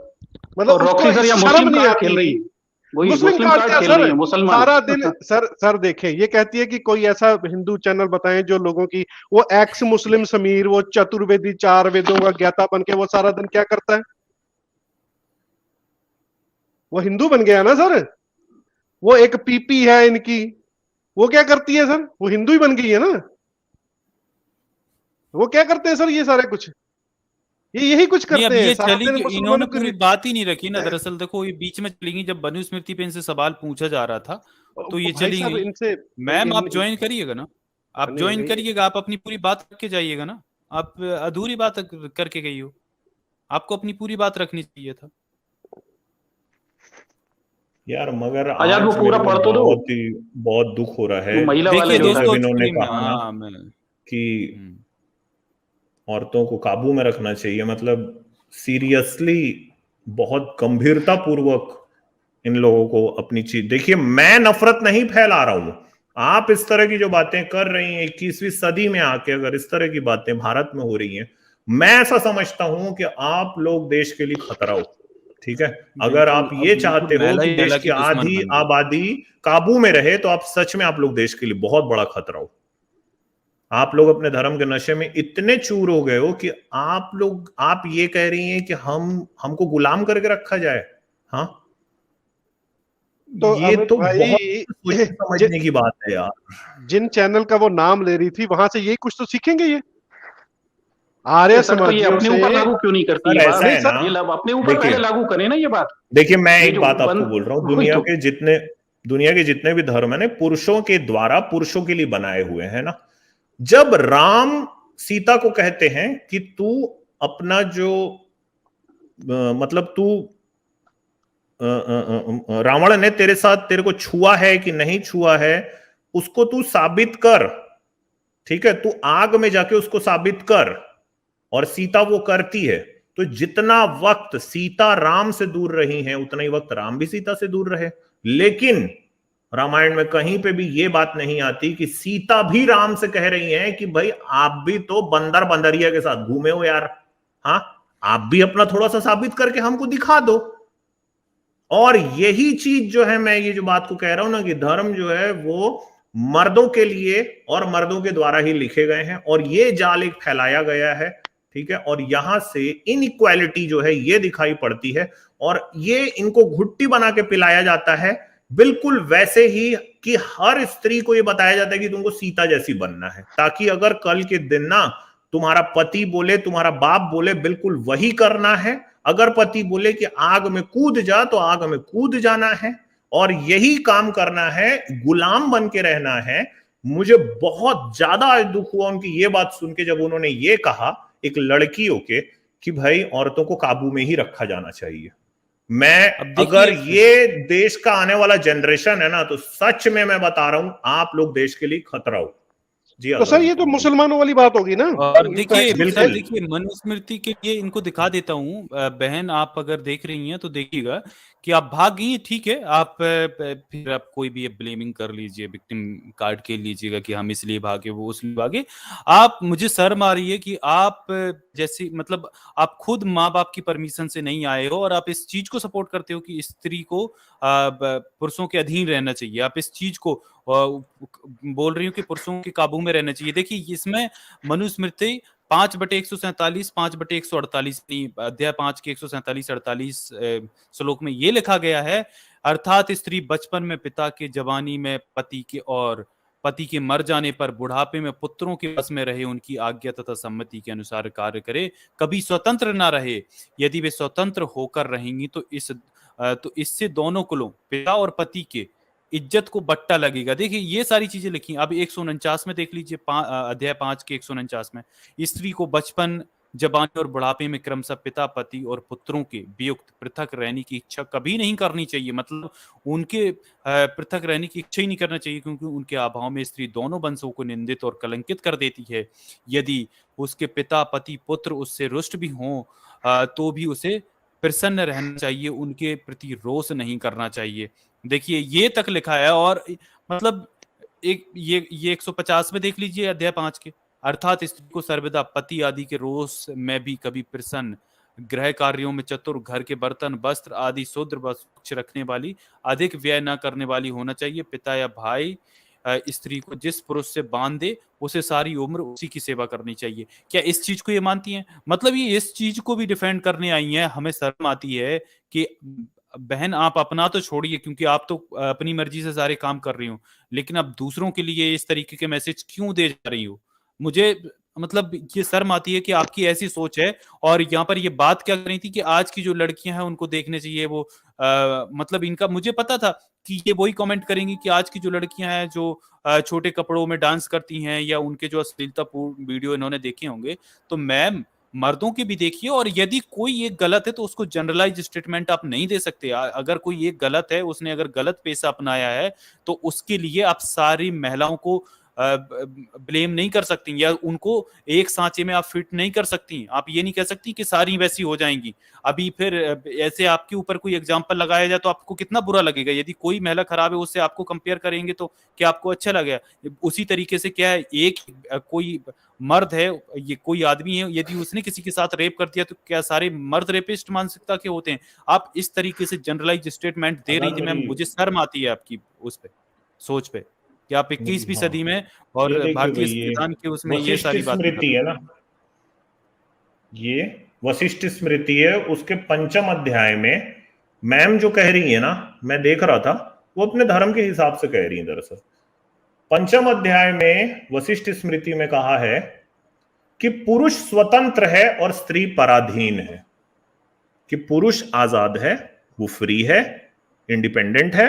S5: मतलब
S4: और
S5: उसको
S4: रॉक्सी सर या
S5: शर्म
S4: मुस्लिम
S5: नहीं
S4: कार्ड खेल रही
S5: आती।
S4: है, वही
S5: मुस्लिम
S4: मुस्लिम
S5: कार्ड
S4: कार्ड
S5: क्या
S4: खेल रही
S5: सर,
S4: है, मुसलमान।
S5: सारा दिन सर देखें, ये कहती है कि कोई ऐसा हिंदू चैनल बताएं जो लोगों की, वो एक्स मुस्लिम समीर, वो चतुर्वेदी 4 वेदों का ज्ञाता बन के वो सारा दिन क्या करता है? वो हिंदू बन गया ना सर। वो एक पीपी है इनकी, वो क्या करती है सर? वो हिंदू ही बन गई है ना। वो क्या करते हैं सर? ये सारे कुछ, ये यही कुछ
S1: नहीं अब
S5: करते हैं
S1: ये
S5: सारा
S1: चली
S5: दिन
S1: कि इन्होंने
S5: मुसलमानों
S1: पूरी
S5: के।
S1: बात ही नहीं रखी ना। दरअसल देखो ये बीच में चली गई, जब मनुस्मृति पे इनसे सवाल पूछा जा रहा था तो ये
S5: भाई
S1: चली
S5: साहब
S1: गई।
S5: इनसे
S1: मैम आप ज्वाइन करिएगा ना, आप
S5: नहीं
S1: ज्वाइन
S5: नहीं,
S1: करिएगा, आप अपनी पूरी बात रख के जाइएगा ना। आप अधूरी बात करके गई हो, आपको अपनी पूरी बात रखनी चाहिए था।
S3: यार मगर
S4: आजाद वो
S3: आज
S4: पूरा
S3: मेरे को
S4: पढ़ तो दो,
S3: बहुत दुख हो रहा है।
S4: वो महिला वाले
S1: देखिए
S4: जो था।
S3: जब
S1: दोस्तों
S3: इन्होंने
S1: एक्चुअली में,
S3: कहा ना
S1: हाँ मैं
S3: कि औरतों को काबू में रखना चाहिए, मतलब सीरियसली बहुत गंभीरता पूर्वक इन लोगों को अपनी चीज, देखिए मैं नफरत नहीं फैला रहा हूं। आप इस तरह की जो बातें कर रही हैं 21वीं सदी में आके, अगर इस तरह की बातें भारत में हो रही हैं, मैं ऐसा समझता हूं कि आप लोग देश के लिए खतरा हो। ठीक है, अगर आप ये चाहते हो कि देश की आधी आबादी काबू में रहे, तो आप सच में आप लोग देश के लिए बहुत बड़ा खतरा हो। आप लोग अपने धर्म के नशे में इतने चूर हो गए हो कि आप ये कह रही हैं कि हमको गुलाम करके रखा जाए। हाँ,
S5: तो
S3: ये
S5: अमित
S3: तो
S5: भाई,
S3: बहुत समझने की बात है यार।
S5: जिन चैनल का वो नाम ले रही थी, वहां से यही कुछ तो सीखेंगे ये आर्य
S4: सर तो ये
S5: समाजियों
S4: अपने
S5: से।
S4: ऊपर लागू क्यों नहीं करती
S3: सर
S4: ये
S3: ऐसा
S4: बात?
S3: है ना,
S4: ये अपने ऊपर
S3: देखिए
S4: पहले लागू करें ना ये बात।
S3: देखिए मैं
S4: ये
S3: एक
S4: जो
S3: बात आपको
S4: बंद,
S3: बोल रहा हूँ,
S4: वही तो।
S3: दुनिया के जितने भी धर्म है ना, पुरुषों के द्वारा पुरुषों के लिए बनाए हुए हैं ना। जब राम सीता को कहते हैं कि तू अपना जो मतलब तू रावण ने तेरे को छुआ है कि नहीं छुआ है, उसको तू साबित कर। ठीक है, तू आग में जाके उसको साबित कर। और सीता वो करती है, तो जितना वक्त सीता राम से दूर रही हैं उतना ही वक्त राम भी सीता से दूर रहे। लेकिन रामायण में कहीं पे भी ये बात नहीं आती कि सीता भी राम से कह रही हैं कि भाई आप भी तो बंदर बंदरिया के साथ घूमे हो यार, हाँ आप भी अपना थोड़ा सा साबित करके हमको दिखा दो। और यही चीज जो है, मैं ये जो बात को कह रहा हूं ना कि धर्म जो है वो मर्दों के लिए और मर्दों के द्वारा ही लिखे गए हैं, और ये जाल एक फैलाया गया है, ठीक है। और यहां से इनइक्वालिटी जो है ये दिखाई पड़ती है, और ये इनको घुट्टी बना के पिलाया जाता है, बिल्कुल वैसे ही कि हर स्त्री को ये बताया जाता है कि तुमको सीता जैसी बनना है, ताकि अगर कल के दिन ना तुम्हारा पति बोले, तुम्हारा बाप बोले, बिल्कुल वही करना है। अगर पति बोले कि आग में कूद जा, तो आग में कूद जाना है, और यही काम करना है, गुलाम बन के रहना है। मुझे बहुत ज्यादा आज दुख हुआ उनकी ये बात सुन के, जब उन्होंने ये कहा एक लड़की होके कि भाई औरतों को काबू में ही रखा जाना चाहिए। मैं अगर ये देश का आने वाला जनरेशन है ना, तो सच में मैं बता रहा हूं आप लोग देश के लिए खतरा हो जी।
S5: तो सर ये तो मुसलमानों वाली बात होगी ना।
S1: और देखिए
S3: बिल्कुल
S1: देखिए मनुस्मृति के लिए इनको दिखा देता हूँ, बहन आप अगर देख रही हैं तो देखिएगा कि आप भाग गई, ठीक है, आप फिर आप कोई भी ब्लेमिंग कर लीजिए, विक्टिम कार्ड के लीजिएगा कि हम इसलिए भागे वो उसलिए भागे। आप, मुझे शर्म आ रही है कि आप जैसे मतलब आप खुद माँ बाप की परमिशन से नहीं आए हो और आप इस चीज को सपोर्ट करते हो कि स्त्री को पुरुषों के अधीन रहना चाहिए। आप इस चीज को बोल रही हूँ कि पुरुषों के काबू में रहना चाहिए। देखिए इसमें मनुस्मृति 5/147, 5/148 अध्याय 5 के 147-48 श्लोक में ये लिखा गया है, अर्थात स्त्री बचपन में पिता के, जवानी में पति के और पति के मर जाने पर बुढ़ापे में पुत्रों के वश में रहे, उनकी आज्ञा तथा सम्मति के अनुसार कार्य करे, कभी स्वतंत्र ना रहे। यदि वे स्वतंत्र होकर रहेंगी तो इससे दोनों कुलों, पिता और पति के इज्जत को बट्टा लगेगा। देखिए ये सारी चीजें लिखी। अब 149 में देख लीजिए, अध्याय 5 के 149 में, स्त्री को बचपन, जवानी और बुढ़ापे में क्रमशः पिता, पति और पुत्रों के वियुक्त पृथक रहने की इच्छा कभी नहीं करनी चाहिए। मतलब उनके पृथक रहने की इच्छा ही नहीं करना चाहिए, क्योंकि उनके अभाव में स्त्री दोनों वंशों को निंदित और कलंकित कर देती है। यदि उसके पिता, पति, पुत्र उससे रुष्ट भी हों तो भी उसे प्रसन्न रहना चाहिए, उनके प्रति रोष नहीं करना चाहिए। देखिए ये तक लिखा है। और मतलब ये 150 में देख लीजिए, अध्याय 5 के, अर्थात स्त्री को सर्वदा पति आदि के रोष में भी कभी प्रसन्न, गृह कार्यों में चतुर, घर के बर्तन, वस्त्र आदि शुद्र स्वच्छ रखने वाली, अधिक व्यय न करने वाली होना चाहिए। पिता या भाई स्त्री को जिस पुरुष से बांध दे, उसे सारी उम्र उसी की सेवा करनी चाहिए। क्या इस चीज को ये मानती हैं? मतलब ये इस चीज को भी डिफेंड करने आई हैं। हमें शर्म आती है कि बहन आप अपना तो छोड़िए, क्योंकि आप तो अपनी मर्जी से सारे काम कर रही हो, लेकिन अब दूसरों के लिए इस तरीके के मैसेज क्यों दे जा रही हो? मुझे मतलब ये शर्म आती है कि आपकी ऐसी सोच है। और यहाँ पर ये बात क्या कर रही थी कि आज की जो लड़कियां हैं उनको देखने चाहिए वो मतलब इनका, मुझे पता था कि ये वही कमेंट करेंगी कि आज की जो लड़कियां हैं जो छोटे कपड़ों में डांस करती हैं, या उनके जो अश्लीलतापूर्ण वीडियो इन्होंने देखे होंगे, तो मैम मर्दों के भी देखिए। और यदि कोई एक गलत है तो उसको जनरलाइज स्टेटमेंट आप नहीं दे सकते। अगर कोई एक गलत है, उसने अगर गलत पेशा अपनाया है, तो उसके लिए आप सारी महिलाओं को ब्लेम नहीं कर सकती, या उनको एक सांचे में आप फिट नहीं कर सकती। आप ये नहीं कह सकती कि सारी वैसी हो जाएंगी। अभी फिर ऐसे आपके ऊपर कोई एग्जांपल लगाया जाए तो आपको कितना बुरा लगेगा। यदि कोई महिला खराब है, उससे आपको कंपेयर करेंगे तो क्या आपको अच्छा लगेगा? उसी तरीके से क्या है, एक कोई मर्द है, ये कोई आदमी है, यदि उसने किसी के साथ रेप कर दिया तो क्या सारे मर्द रेपिस्ट मानसिकता के होते हैं? आप इस तरीके से जनरलाइज स्टेटमेंट दे रही थी मैम, मुझे शर्म आती है आपकी उस पे सोच पे कि आप 21वीं सदी में और भारतीय संविधान के उसमें ये सारी बातें
S3: है ना। ये वशिष्ठ स्मृति है, उसके 5वें अध्याय में मैम जो कह रही है ना, मैं देख रहा था, वो अपने धर्म के हिसाब से कह रही है। दरअसल 5वें अध्याय में वशिष्ठ स्मृति में कहा है कि पुरुष स्वतंत्र है और स्त्री पराधीन है। कि पुरुष आजाद है, वो फ्री है, इंडिपेंडेंट है,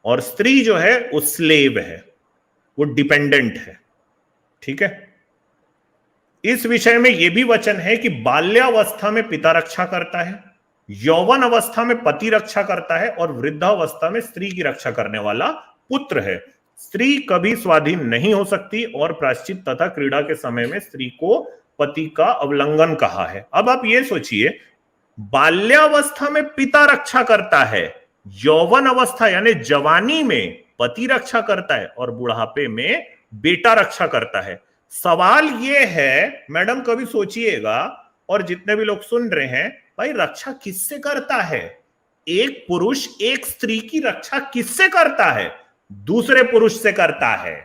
S3: और स्त्री जो है वो स्लेव है, वो डिपेंडेंट है। ठीक है। इस विषय में यह भी वचन है कि बाल्यावस्था में पिता रक्षा करता है, यौवन अवस्था में पति रक्षा करता है, और वृद्धावस्था में स्त्री की रक्षा करने वाला पुत्र है। स्त्री कभी स्वाधीन नहीं हो सकती, और प्रायश्चित तथा क्रीड़ा के समय में स्त्री को पति का अवलंघन कहा है। अब आप ये सोचिए, बाल्यावस्था में पिता रक्षा करता है, यौवन अवस्था यानी जवानी में पति रक्षा करता है, और बुढ़ापे में बेटा रक्षा करता है। सवाल ये है मैडम, कभी सोचिएगा, और जितने भी लोग सुन रहे हैं, भाई रक्षा किससे करता है? एक पुरुष एक स्त्री की रक्षा किससे करता है? दूसरे पुरुष से करता है।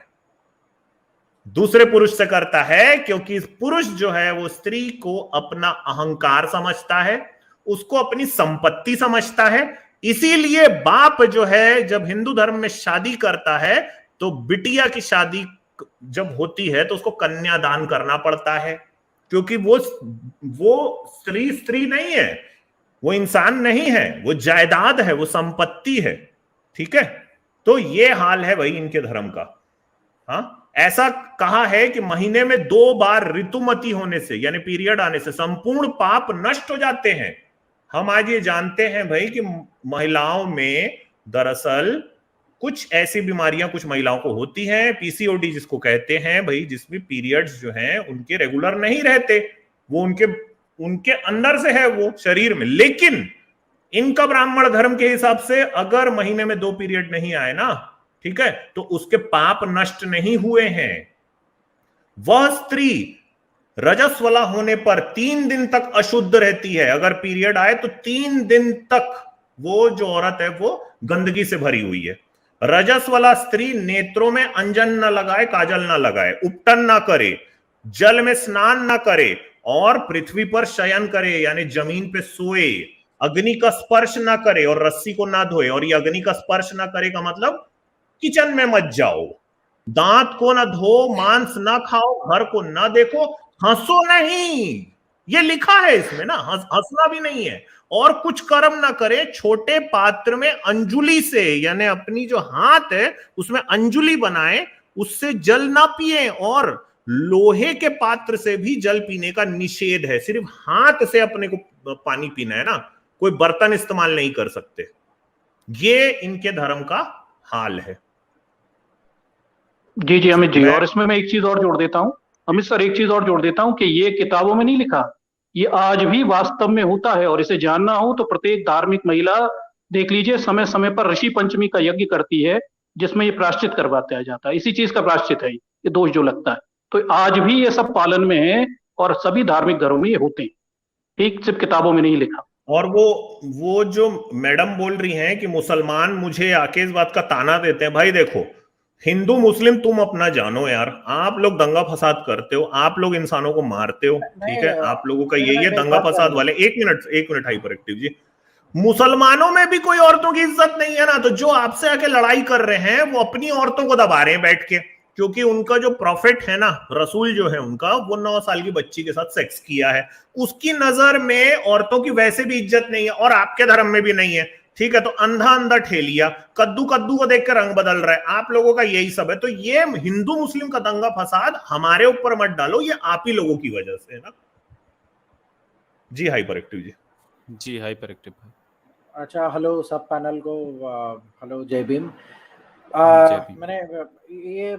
S3: दूसरे पुरुष से करता है, क्योंकि पुरुष जो है वो स्त्री को अपना अहंकार समझता है, उसको अपनी संपत्ति समझता है। इसीलिए बाप जो है जब हिंदू धर्म में शादी करता है तो बिटिया की शादी जब होती है तो उसको कन्यादान करना पड़ता है, क्योंकि वो स्त्री नहीं है, वो इंसान नहीं है, वो जायदाद है, वो संपत्ति है। ठीक है, तो ये हाल है भाई इनके धर्म का। हाँ, ऐसा कहा है कि महीने में 2 बार ऋतुमती होने से यानी पीरियड आने से संपूर्ण पाप नष्ट हो जाते हैं। हम आज ये जानते हैं भाई कि महिलाओं में दरअसल कुछ ऐसी बीमारियां कुछ महिलाओं को होती हैं, पीसीओडी जिसको कहते हैं भाई, जिसमें पीरियड्स जो हैं उनके रेगुलर नहीं रहते, वो उनके अंदर से है वो शरीर में। लेकिन इनका ब्राह्मण धर्म के हिसाब से अगर महीने में 2 पीरियड नहीं आए ना, ठीक है, तो उसके पाप नष्ट नहीं हुए हैं। वह स्त्री रजस्वला होने पर 3 दिन तक अशुद्ध रहती है। अगर पीरियड आए तो 3 दिन तक वो जो औरत है वो गंदगी से भरी हुई है। रजस्वला स्त्री नेत्रों में अंजन न लगाए, काजल न लगाए, उपटन न करे, जल में स्नान न करे, और पृथ्वी पर शयन करे यानी जमीन पे सोए, अग्नि का स्पर्श ना करे और रस्सी को ना धोए। और ये अग्नि का स्पर्श ना करे का मतलब किचन में मत जाओ, दांत को ना धो, मांस ना खाओ, घर को ना देखो, हंसो नहीं, ये लिखा है इसमें ना, हंसना भी नहीं है, और कुछ कर्म ना करे। छोटे पात्र में अंजुली से यानी अपनी जो हाथ है उसमें अंजुली बनाए, उससे जल ना पिए, और लोहे के पात्र से भी जल पीने का निषेध है। सिर्फ हाथ से अपने को पानी पीना है ना, कोई बर्तन इस्तेमाल नहीं कर सकते। ये इनके धर्म का हाल है।
S4: जी जी अमित जी, और इसमें मैं एक चीज और जोड़ देता हूँ अमित सर, एक चीज और जोड़ देता हूँ कि ये किताबों में नहीं लिखा, ये आज भी वास्तव में होता है। और इसे जानना हो तो प्रत्येक धार्मिक महिला देख लीजिए, समय समय पर ऋषि पंचमी का यज्ञ करती है, जिसमें ये प्रायश्चित करवाया जाता है। इसी चीज का प्रायश्चित है ये दोष जो लगता है। तो आज भी ये सब पालन में है और सभी धार्मिक घरों में ये होते हैं, ठीक सिर्फ किताबों में नहीं लिखा।
S3: और वो जो मैडम बोल रही हैं कि मुसलमान मुझे आके इस बात का ताना देते हैं, भाई देखो, हिंदू मुस्लिम तुम अपना जानो यार, आप लोग दंगा फसाद करते हो, आप लोग इंसानों को मारते हो, ठीक है, आप लोगों का यही है दंगा फसाद वाले। एक मिनट हाइपर एक्टिव जी, मुसलमानों में भी कोई औरतों की इज्जत नहीं है ना, तो जो आपसे आके लड़ाई कर रहे हैं वो अपनी औरतों को दबा रहे हैं बैठ के, क्योंकि उनका जो प्रॉफिट है ना, रसूल जो है उनका, वो 9 साल की बच्ची के साथ सेक्स किया है, उसकी नजर में औरतों की वैसे भी इज्जत नहीं है, और आपके धर्म में भी नहीं है, ठीक है। तो अंधा ठेलिया कद्दू को देख कर रंग बदल रहा है, आप लोगों का यही सब है। तो ये हिंदू मुस्लिम का दंगा फसाद हमारे ऊपर मत डालो, ये आप ही लोगों की वजह से है ना। जी हाइपर एक्टिव जी
S1: हाइपर एक्टिव।
S6: अच्छा, हेलो सब पैनल को, हेलो जय भीम। मैंने ये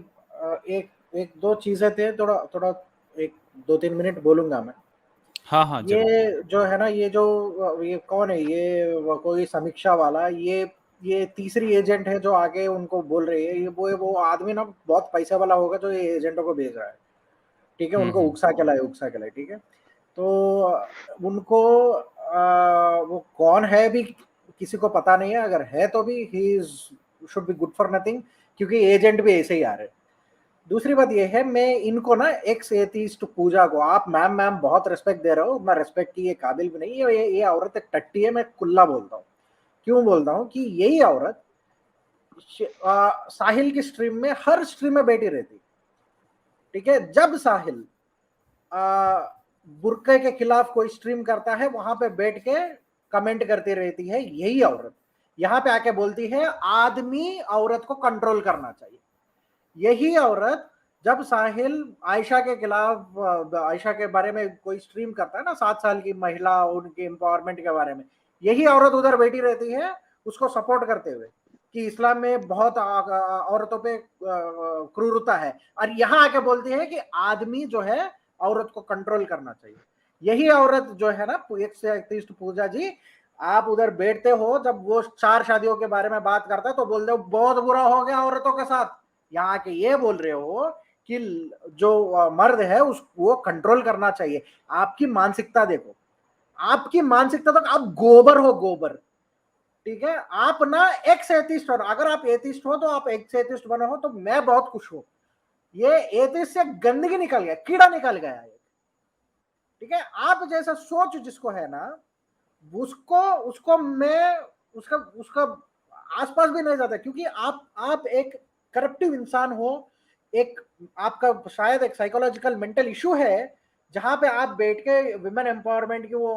S6: एक दो चीजें थे, थोड़ा 1-2-3 मिनट बोलूंगा मैं।
S1: हाँ
S6: ये जो है ना, ये कौन है, ये कोई समीक्षा वाला, ये तीसरी एजेंट है जो आगे उनको बोल रही है। ये वो आदमी ना बहुत पैसा वाला होगा जो ये एजेंटों को भेज रहा है, ठीक है, उनको उकसा के लाए, ठीक है। तो उनको वो कौन है भी किसी को पता नहीं है, अगर है तो भी he should be good for nothing, क्योंकि एजेंट भी ऐसे ही आ रहे हैं। दूसरी बात ये है, मैं इनको ना एक्स एथीस्ट पूजा को, आप मैम बहुत रिस्पेक्ट दे रहे हो, मैं रिस्पेक्ट की ये काबिल भी नहीं है। ये औरत एक टट्टी है, मैं कुल्ला बोलता हूँ। क्यों बोलता हूँ कि यही औरत साहिल की स्ट्रीम में, हर स्ट्रीम में बैठी रहती, ठीक है। जब साहिल बुर्के के खिलाफ कोई स्ट्रीम करता है, वहां पे बैठ के कमेंट करती रहती है यही औरत। यहाँ पे आके बोलती है आदमी औरत को कंट्रोल करना चाहिए। यही औरत जब साहिल आयशा के खिलाफ, आयशा के बारे में कोई स्ट्रीम करता है ना, 7 साल की महिला, उनके एम्पावरमेंट के बारे में, यही औरत उधर बैठी रहती है उसको सपोर्ट करते हुए कि इस्लाम में बहुत औरतों पे क्रूरता है, और यहाँ आके बोलती है कि आदमी जो है औरत को कंट्रोल करना चाहिए। यही औरत जो है ना, एक से एथिस्ट पूजा जी, आप उधर बैठते हो, जब वो 4 शादियों के बारे में बात करता है तो बोलते हो बहुत बुरा हो गया औरतों के साथ। यहाँ के ये बोल रहे हो कि जो मर्द है वो कंट्रोल करना चाहिए। आपकी मानसिकता देखो, आपकी मानसिकता तक आप गोबर हो, गोबर। ठीक है, आप ना एक्स एथिस्ट हो, अगर आप एथिस्ट हो तो आप एक्स एथिस्ट बने हो तो मैं बहुत खुश हूं। ये एथिस्ट से गंदगी निकल गया, कीड़ा निकल गया है। ठीक है, आप जैसा सोच जिसको है ना, उसको मैं उसका उसका आसपास भी नहीं जाता, क्योंकि आप एक करप्टिव इंसान हो। एक आपका शायद एक साइकोलॉजिकल मेंटल इशू है, जहां पे आप बैठ के विमेन एम्पावरमेंट की वो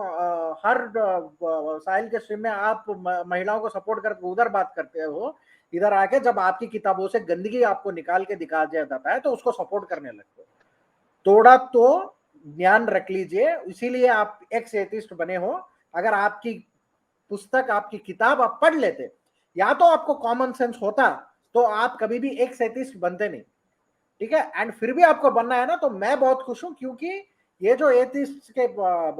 S6: हर साहिल के स्ट्रीम में आप महिलाओं को सपोर्ट करके उधर बात करते हो, इधर आके जब आपकी किताबों से गंदगी आपको निकाल के दिखा दिया जाता है तो उसको सपोर्ट करने लगते हो। थोड़ा तो ज्ञान रख लीजिए, इसीलिए आप एक्स एथिस्ट बने हो। अगर आपकी पुस्तक, आपकी किताब आप पढ़ लेते, या तो आपको कॉमन सेंस होता, तो आप कभी भी एक्स एथिस्ट बनते नहीं। ठीक है, एंड फिर भी आपको बनना है ना, तो मैं बहुत खुश हूं, क्योंकि ये जो एथिस्ट के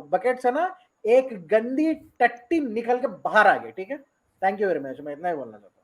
S6: बकेट्स है ना, एक गंदी टट्टी निकल के बाहर आ गई। ठीक है, थैंक यू वेरी मच, मैं इतना ही बोलना चाहता हूँ।